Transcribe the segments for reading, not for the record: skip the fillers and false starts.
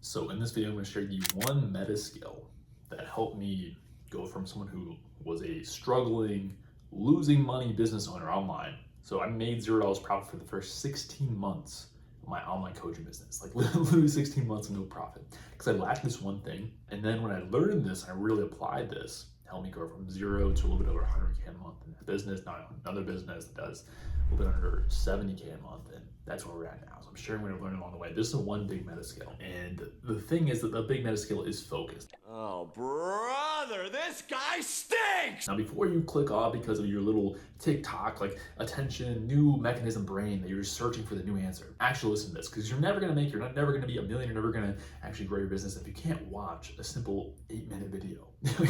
So in this video, I'm going to share you one meta skill that helped me go from someone who was a struggling, losing money business owner online. So I made $0 profit for the first 16 months of my online coaching business, like literally 16 months of no profit. Because I lacked this one thing. And then when I learned this, I really applied this, it helped me go from zero to a little bit over 100K a month in that business. Now I own another business that does a little bit under 70K a month. And that's where we're at now. So I'm sharing what I've learned along the way. This is one big meta skill. And the thing is that the big meta skill is focus. Oh, brother, this guy stinks! Now, before you click off because of your little TikTok, like attention, new mechanism brain that you're just searching for the new answer, actually listen to this, because you're never gonna never gonna be a millionaire, you're never gonna actually grow your business if you can't watch a simple 8-minute video.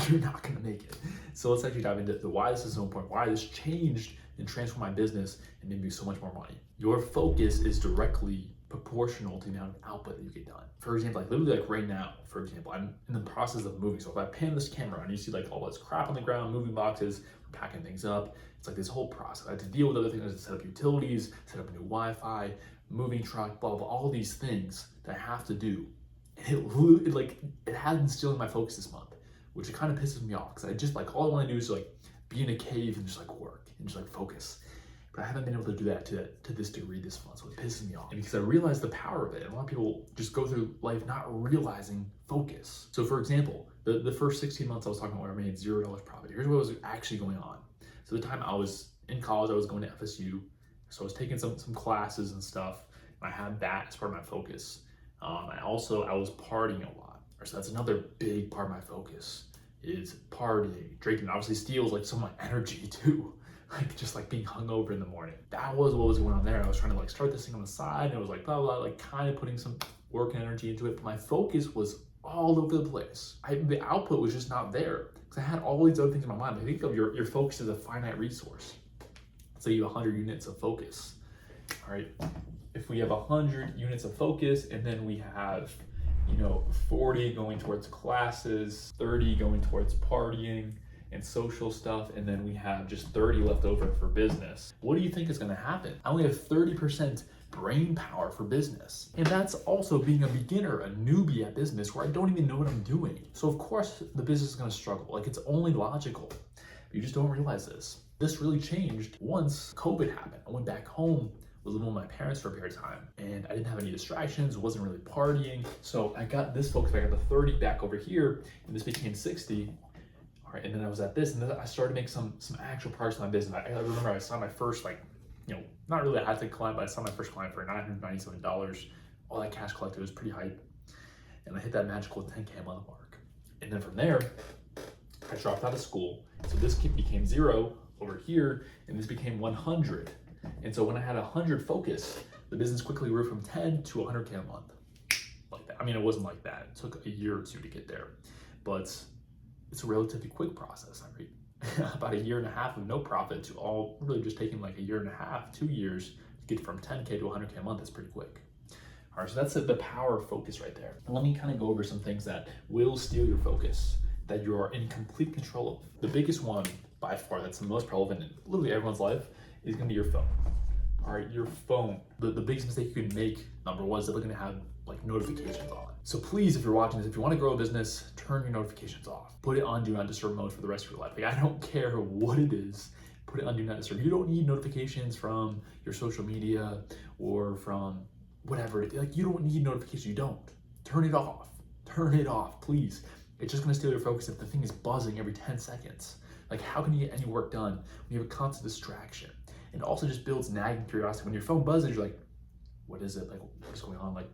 You're not gonna make it. So let's actually dive into why this is so important, why this changed and transformed my business and made me so much more money. Your focus is directly proportional to the amount of output that you get done. For example, like literally like right now, for example, I'm in the process of moving. So if I pan this camera and you see like all this crap on the ground, moving boxes, we're packing things up. It's like this whole process. I had to deal with other things, I had to set up utilities, set up a new Wi-Fi, moving truck, blah, blah, blah, all these things that I have to do. And it has been stealing my focus this month, which it kind of pisses me off because I just like, all I want to do is like be in a cave and just like work and just like focus. But I haven't been able to do that to this degree this month, so it pisses me off. And because I realized the power of it, and a lot of people just go through life not realizing focus. So for example, the first 16 months I was talking about where I made $0 profit. Here's what was actually going on. So the time I was in college, I was going to FSU. So I was taking some classes and stuff. And I had that as part of my focus. I was partying a lot. So that's another big part of my focus is partying. Drinking obviously steals like some of my energy too. Like just like being hungover in the morning. That was what was going on there. I was trying to like start this thing on the side and it was like blah, blah, like kind of putting some work and energy into it. But my focus was all over the place. The output was just not there because I had all these other things in my mind. I think of your focus as a finite resource. So you have 100 units of focus. All right. If we have 100 units of focus and then we have, 40 going towards classes, 30 going towards partying and social stuff, and then we have just 30 left over for business. What do you think is gonna happen? I only have 30% brain power for business. And that's also being a beginner, a newbie at business where I don't even know what I'm doing. So of course the business is gonna struggle. Like it's only logical. But you just don't realize this. This really changed once COVID happened. I went back home, was living with my parents for a period of time, and I didn't have any distractions, wasn't really partying. So I got this focus, I got the 30 back over here, and this became 60. All right, and then I was at this, and then I started to make some actual progress in my business. I remember I saw my first, not really a high-tech client, but I saw my first client for $997. All that cash collected was pretty hype. And I hit that magical 10K a month mark. And then from there, I dropped out of school. So this became 0 over here, and this became 100. And so when I had 100 focus, the business quickly grew from 10 to 100K a month. Like that. I mean, it wasn't like that. It took a year or two to get there. But it's a relatively quick process. I mean, about a year and a half of no profit to all really just taking like a year and a half, 2 years to get from 10K to 100K a month is pretty quick. All right, so that's the power of focus right there. And let me kind of go over some things that will steal your focus that you are in complete control of. The biggest one by far that's the most relevant in literally everyone's life is gonna be your phone. All right, your phone. The biggest mistake you can make, number one, is that we're gonna have like notifications on. So please, if you're watching this, if you want to grow a business, turn your notifications off. Put it on do not disturb mode for the rest of your life. Like I don't care what it is, put it on do not disturb. You don't need notifications from your social media or from whatever. Like you don't need notifications, you don't. Turn it off, please. It's just gonna steal your focus if the thing is buzzing every 10 seconds. Like how can you get any work done when you have a constant distraction? It also just builds nagging curiosity. When your phone buzzes, you're like, what is it? Like what's going on? Like,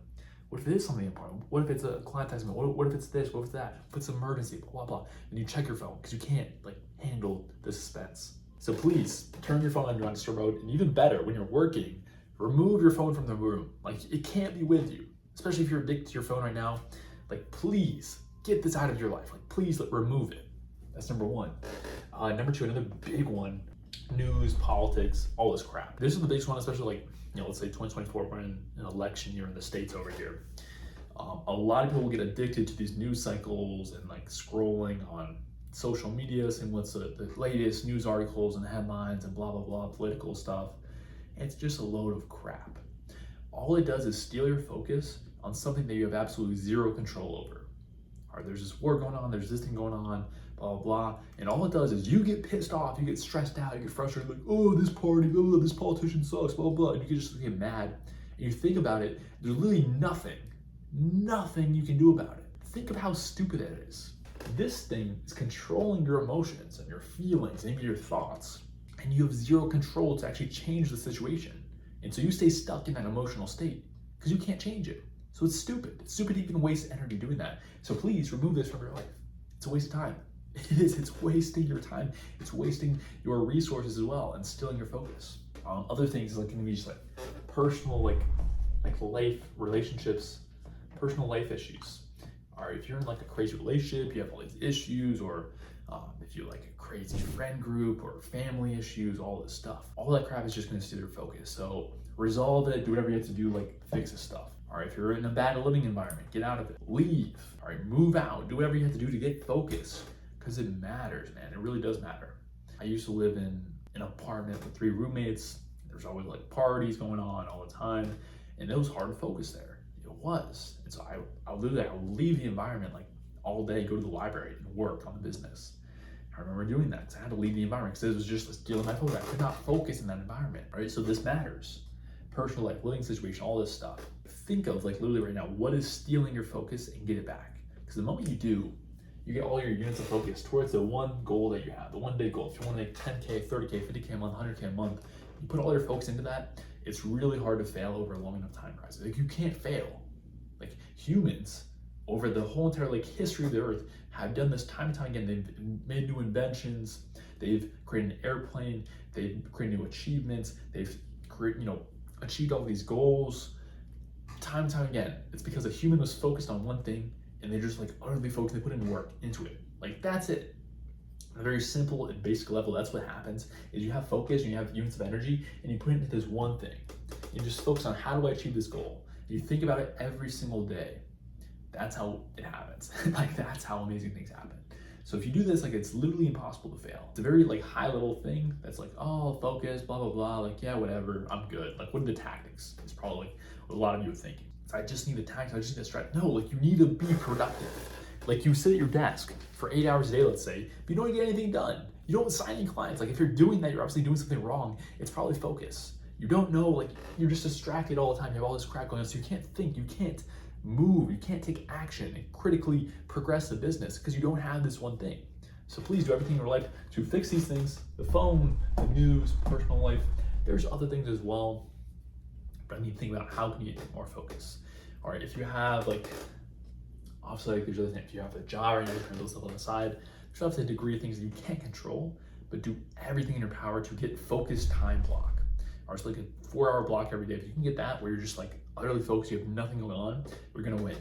what if it is something important? What if it's a client texting me? What if it's this? What if it's that? If it's an emergency? Blah, blah, blah. And you check your phone because you can't like handle the suspense. So please turn your phone on do not disturb mode. And even better, when you're working, remove your phone from the room. Like it can't be with you, especially if you're addicted to your phone right now. Like please get this out of your life. Like please remove it. That's number one. Number two, another big one, news, politics, all this crap. This is the biggest one, especially like, let's say 2024, we're in an election year in the States over here. A lot of people will get addicted to these news cycles and like scrolling on social media, seeing what's the latest news articles and headlines and blah, blah, blah, political stuff. And it's just a load of crap. All it does is steal your focus on something that you have absolutely zero control over. All right, there's this war going on, there's this thing going on, blah, blah, blah. And all it does is you get pissed off, you get stressed out, you get frustrated, like, oh, this party, oh, this politician sucks, blah, blah, blah. And you can just get mad. And you think about it, there's literally nothing you can do about it. Think of how stupid it is. This thing is controlling your emotions and your feelings and even your thoughts. And you have zero control to actually change the situation. And so you stay stuck in that emotional state because you can't change it. So it's stupid. It's stupid to even waste energy doing that. So please remove this from your life. It's a waste of time. It is. It's wasting your time. It's wasting your resources as well and stealing your focus. Other things like can be just like personal, like life relationships, personal life issues. All right, if you're in like a crazy relationship, you have all these issues, or if you're like a crazy friend group or family issues, all this stuff, all that crap is just going to steal your focus. So resolve it, do whatever you have to do, like fix this stuff. All right, if you're in a bad living environment, get out of it, leave. All right, move out, do whatever you have to do to get focus, because it matters, man. It really does matter. I used to live in an apartment with 3 roommates. There's always like parties going on all the time, and it was hard to focus there. It was. And so I would leave the environment like all day, go to the library and work on the business. I remember doing that because I had to leave the environment because it was just stealing my focus. I could not focus in that environment, right? So this matters. Personal life, living situation, all this stuff. Think of like literally right now, what is stealing your focus and get it back. Because the moment you do, you get all your units of focus towards the one goal that you have, the one big goal. If you want to make 10K, 30K, 50K a month, 100K a month, you put all your focus into that, it's really hard to fail over a long enough time horizon. Like you can't fail. Like humans over the whole entire like history of the earth have done this time and time again. They've made new inventions, they've created an airplane, they've created new achievements, they've created, achieved all these goals time and time again. It's because a human was focused on one thing and they're just like utterly focused, they put in work into it. Like that's it. On a very simple and basic level, that's what happens is you have focus and you have units of energy and you put it into this one thing. You just focus on how do I achieve this goal? You think about it every single day. That's how it happens. Like that's how amazing things happen. So if you do this, like it's literally impossible to fail. It's a very like high level thing that's like, oh, focus, blah, blah, blah. Like, yeah, whatever, I'm good. Like what are the tactics? It's probably like what a lot of you are thinking. I just need the tactics, I just need the strategy. No, like you need to be productive. Like you sit at your desk for 8 hours a day, let's say, but you don't get anything done. You don't sign any clients. Like if you're doing that, you're obviously doing something wrong. It's probably focus. You don't know, like you're just distracted all the time. You have all this crap going on, so you can't think, you can't move, you can't take action and critically progress the business because you don't have this one thing. So please do everything in your life to fix these things. The phone, the news, personal life. There's other things as well, but I need to think about how can you get more focus. All right, if you have like, obviously like there's other things. If you have a job right now, you can those stuff on the side. There's obviously a degree of things that you can't control, but do everything in your power to get focused time block. Or it's like a 4-hour block every day. If you can get that where you're just like utterly focused, you have nothing going on, you're gonna win.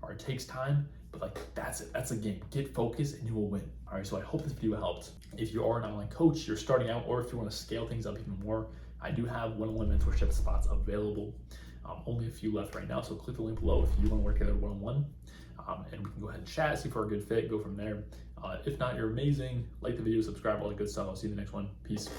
All right, it takes time, but like that's it. That's a game. Get focused and you will win. All right, so I hope this video helped. If you are an online coach, you're starting out, or if you want to scale things up even more, I do have one-on-one mentorship spots available. Only a few left right now, so click the link below if you want to work together one-on-one. And we can go ahead and chat, see if we're a good fit, go from there. If not, you're amazing. Like the video, subscribe, all that good stuff. I'll see you in the next one. Peace.